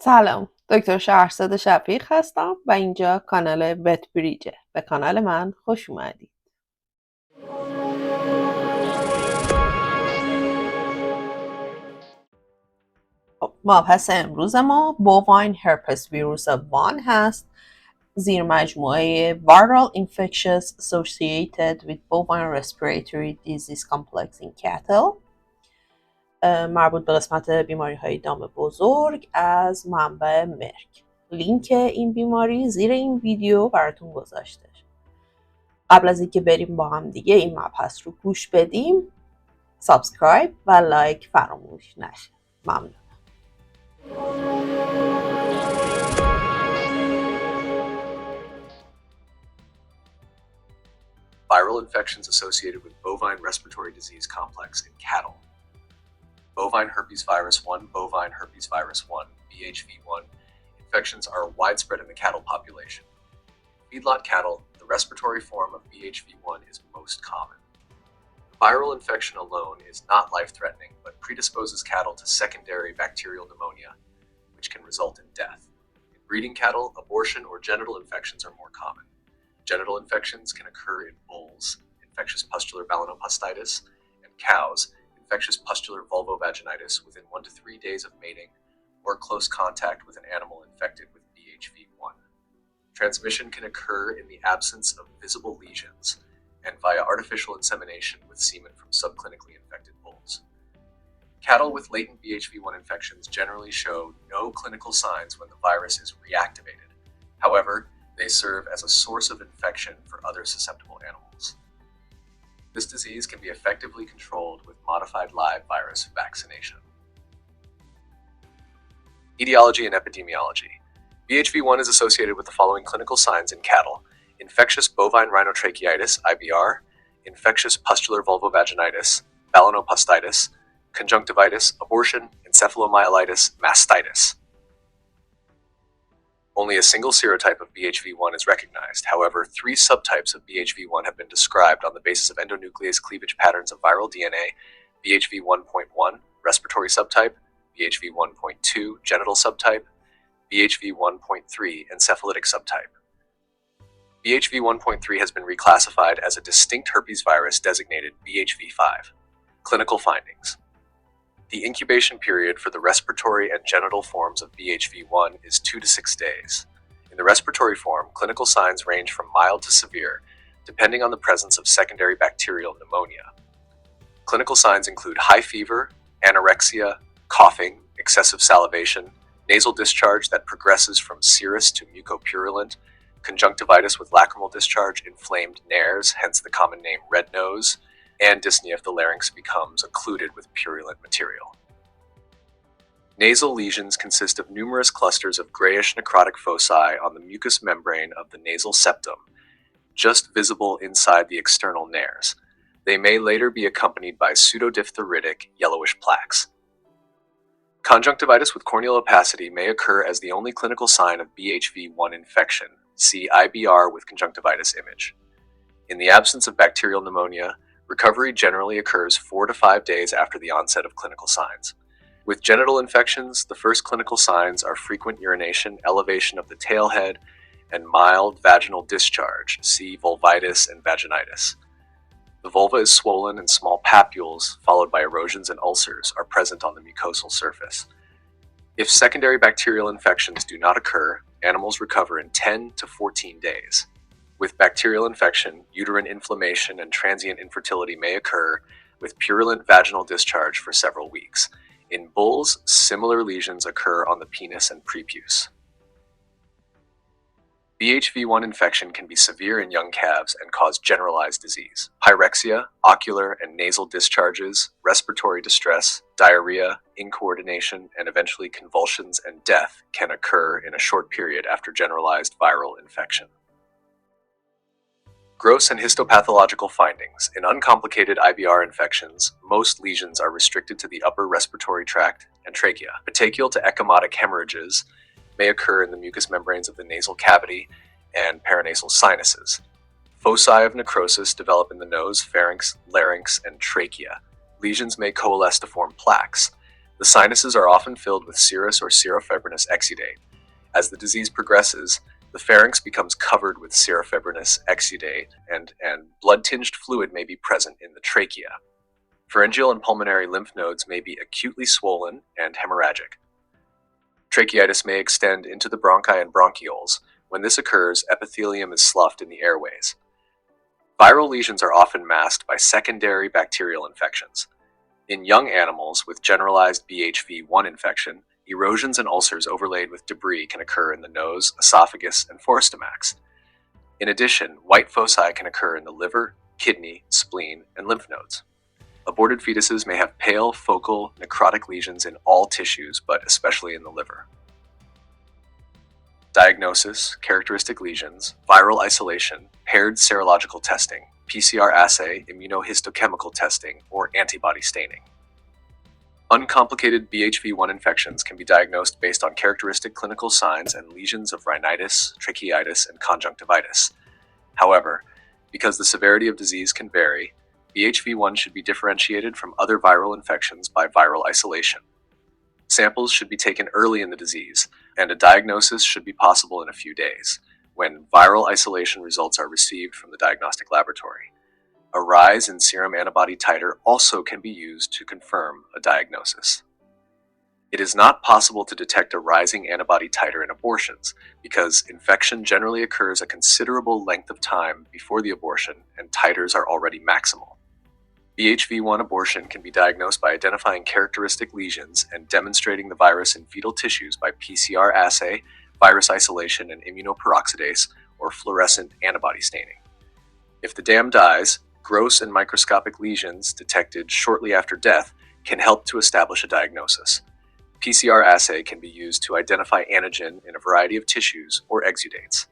سلام، دکتر شهرزاد شفیق هستم و اینجا کانال وت بریجه. به کانال من خوش اومدید. مبحث امروز ما Bovine herpes ویروس 1 هست، زیر مجموعه viral infections associated with Bovine Respiratory Disease complex in cattle، مربوط به قسمت بیماریهای دام بزرگ از منبع مرگ. لینک این بیماری زیر این ویدیو براتون گذاشته. قبل از اینکه بریم با هم دیگه این مبحث رو گوش بدیم، سابسکرایب و لایک فراموش نشه. ممنون. Viral infections associated with bovine respiratory disease complex in cattle. Bovine herpes virus 1, bovine herpes virus 1, BHV1 infections are widespread in the cattle population. Feedlot cattle, the respiratory form of BHV1 is most common. The viral infection alone is not life-threatening, but predisposes cattle to secondary bacterial pneumonia, which can result in death. In breeding cattle, abortion or genital infections are more common. Genital infections can occur in bulls, infectious pustular balanopastitis, and cows, infectious pustular vulvovaginitis within 1 to 3 days of mating or close contact with an animal infected with BHV1. Transmission can occur in the absence of visible lesions and via artificial insemination with semen from subclinically infected bulls. Cattle with latent BHV1 infections generally show no clinical signs when the virus is reactivated. However, they serve as a source of infection for other susceptible animals. This disease can be effectively controlled with modified live virus vaccination. Etiology and epidemiology. BHV1 is associated with the following clinical signs in cattle: infectious bovine rhinotracheitis, IBR, infectious pustular vulvovaginitis, balanopastitis, conjunctivitis, abortion, encephalomyelitis, mastitis. Only a single serotype of BHV1 is recognized. However, 3 subtypes of BHV1 have been described on the basis of endonuclease cleavage patterns of viral DNA: BHV1.1, respiratory subtype; BHV1.2, genital subtype; BHV1.3, encephalitic subtype. BHV1.3 has been reclassified as a distinct herpes virus designated BHV5. Clinical findings. The incubation period for the respiratory and genital forms of BHV1 is 2 to 6 days. In the respiratory form, clinical signs range from mild to severe, depending on the presence of secondary bacterial pneumonia. Clinical signs include high fever, anorexia, coughing, excessive salivation, nasal discharge that progresses from serous to mucopurulent, conjunctivitis with lacrimal discharge, inflamed nares, hence the common name red nose, and dyspnea if the larynx becomes occluded with purulent material. Nasal lesions consist of numerous clusters of grayish necrotic foci on the mucous membrane of the nasal septum, just visible inside the external nares. They may later be accompanied by pseudodiphtheritic yellowish plaques. Conjunctivitis with corneal opacity may occur as the only clinical sign of BHV1 infection. See IBR with conjunctivitis image. In the absence of bacterial pneumonia, recovery generally occurs 4 to 5 days after the onset of clinical signs. With genital infections, the first clinical signs are frequent urination, elevation of the tailhead, and mild vaginal discharge. See vulvitis and vaginitis. The vulva is swollen and small papules, followed by erosions and ulcers, are present on the mucosal surface. If secondary bacterial infections do not occur, animals recover in 10 to 14 days. With bacterial infection, uterine inflammation and transient infertility may occur, with purulent vaginal discharge for several weeks. In bulls, similar lesions occur on the penis and prepuce. BHV1 infection can be severe in young calves and cause generalized disease. Pyrexia, ocular and nasal discharges, respiratory distress, diarrhea, incoordination, and eventually convulsions and death can occur in a short period after generalized viral infection. Gross and histopathological findings. In uncomplicated IBR infections, most lesions are restricted to the upper respiratory tract and trachea. Petechial to ecchymotic hemorrhages may occur in the mucous membranes of the nasal cavity and paranasal sinuses. Foci of necrosis develop in the nose, pharynx, larynx, and trachea. Lesions may coalesce to form plaques. The sinuses are often filled with serous or serofibrinous exudate. As the disease progresses, the pharynx becomes covered with serofibrinous exudate, and blood-tinged fluid may be present in the trachea. Pharyngeal and pulmonary lymph nodes may be acutely swollen and hemorrhagic. Tracheitis may extend into the bronchi and bronchioles. When this occurs, epithelium is sloughed in the airways. Viral lesions are often masked by secondary bacterial infections. In young animals with generalized BHV1 infection, erosions and ulcers overlaid with debris can occur in the nose, esophagus, and forestomachs. In addition, white foci can occur in the liver, kidney, spleen, and lymph nodes. Aborted fetuses may have pale, focal, necrotic lesions in all tissues, but especially in the liver. Diagnosis, characteristic lesions, viral isolation, paired serological testing, PCR assay, immunohistochemical testing, or antibody staining. Uncomplicated BHV1 infections can be diagnosed based on characteristic clinical signs and lesions of rhinitis, tracheitis, and conjunctivitis. However, because the severity of disease can vary, BHV1 should be differentiated from other viral infections by viral isolation. Samples should be taken early in the disease, and a diagnosis should be possible in a few days, when viral isolation results are received from the diagnostic laboratory. A rise in serum antibody titer also can be used to confirm a diagnosis. It is not possible to detect a rising antibody titer in abortions because infection generally occurs a considerable length of time before the abortion and titers are already maximal. BHV1 abortion can be diagnosed by identifying characteristic lesions and demonstrating the virus in fetal tissues by PCR assay, virus isolation, and immunoperoxidase or fluorescent antibody staining. If the dam dies, gross and microscopic lesions detected shortly after death can help to establish a diagnosis. PCR assay can be used to identify antigen in a variety of tissues or exudates.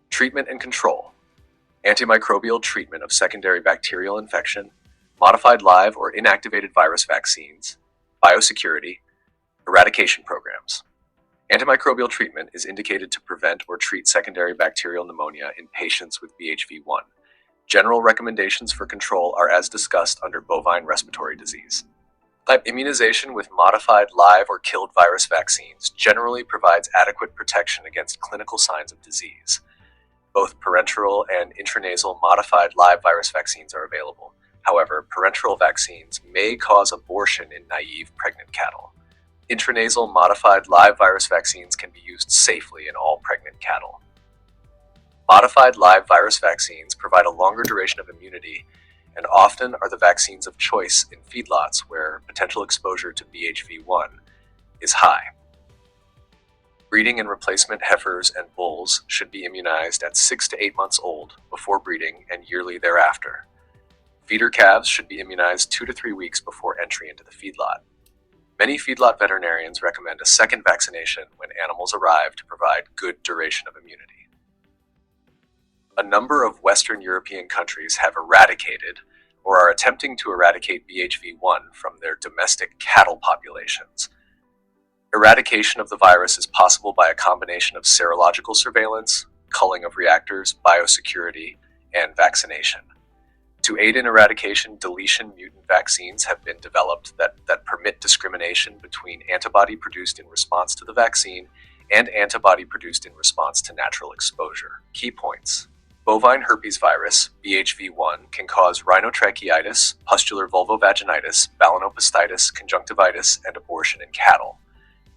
Treatment and control. Antimicrobial treatment of secondary bacterial infection, modified live or inactivated virus vaccines, biosecurity, eradication programs. Antimicrobial treatment is indicated to prevent or treat secondary bacterial pneumonia in patients with BHV1. General recommendations for control are as discussed under bovine respiratory disease. Immunization with modified live or killed virus vaccines generally provides adequate protection against clinical signs of disease. Both parenteral and intranasal modified live virus vaccines are available. However, parenteral vaccines may cause abortion in naive pregnant cattle. Intranasal modified live virus vaccines can be used safely in all pregnant cattle. Modified live virus vaccines provide a longer duration of immunity and often are the vaccines of choice in feedlots where potential exposure to BHV1 is high. Breeding and replacement heifers and bulls should be immunized at 6 to 8 months old before breeding and yearly thereafter. Feeder calves should be immunized 2 to 3 weeks before entry into the feedlot. Many feedlot veterinarians recommend a second vaccination when animals arrive to provide good duration of immunity. A number of Western European countries have eradicated or are attempting to eradicate BHV1 from their domestic cattle populations. Eradication of the virus is possible by a combination of serological surveillance, culling of reactors, biosecurity, and vaccination. To aid in eradication, deletion mutant vaccines have been developed that permit discrimination between antibody produced in response to the vaccine and antibody produced in response to natural exposure. Key points. Bovine herpes virus, BHV1, can cause rhinotracheitis, pustular vulvovaginitis, balanopistitis, conjunctivitis, and abortion in cattle.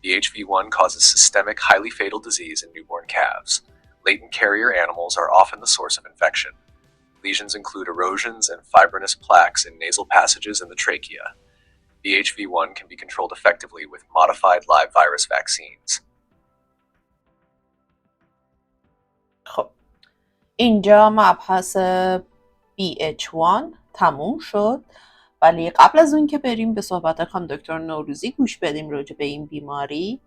BHV1 causes systemic, highly fatal disease in newborn calves. Latent carrier animals are often the source of infection. Lesions include erosions and fibrinous plaques in nasal passages and the trachea. BHV1 can be controlled effectively with modified live virus vaccines. خب اینجا مبحث BH1 تموم شد، ولی قبل از اون که بریم به صحبت خانم دکتر نوروزی گوش بدیم راجع به این بیماری،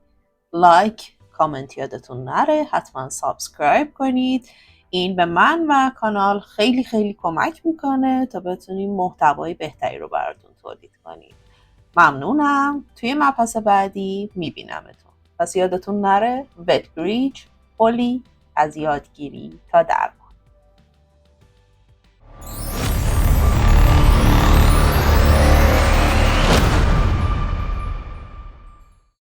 لایک، کامنت یادتون نره، حتما سابسکرایب کنید. این به من و کانال خیلی خیلی کمک میکنه تا بتونیم محتوای بهتری رو براتون تولید کنیم. ممنونم. توی مبحث بعدی میبینمتون. پس یادتون نره وت بریج، پلی از یادگیری تا درمان.